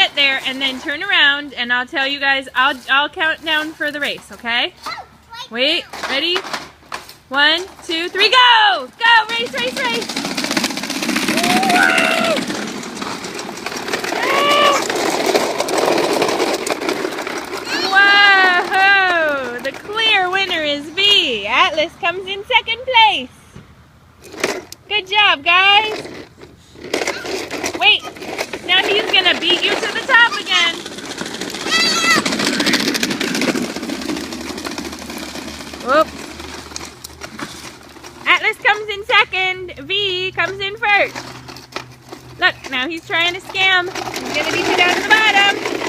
get there and then turn around and I'll tell you guys, I'll count down for the race, okay? Wait, ready? 1, 2, 3, go! Go! Race, race, race! Whoa! The clear winner is Vie. Atlas comes in second place. Good job, guys. Wait, now he's gonna beat you to the top again. Whoop. Atlas comes in second. Vie comes in first. Look, now he's trying to scam. He's gonna beat you down to the bottom.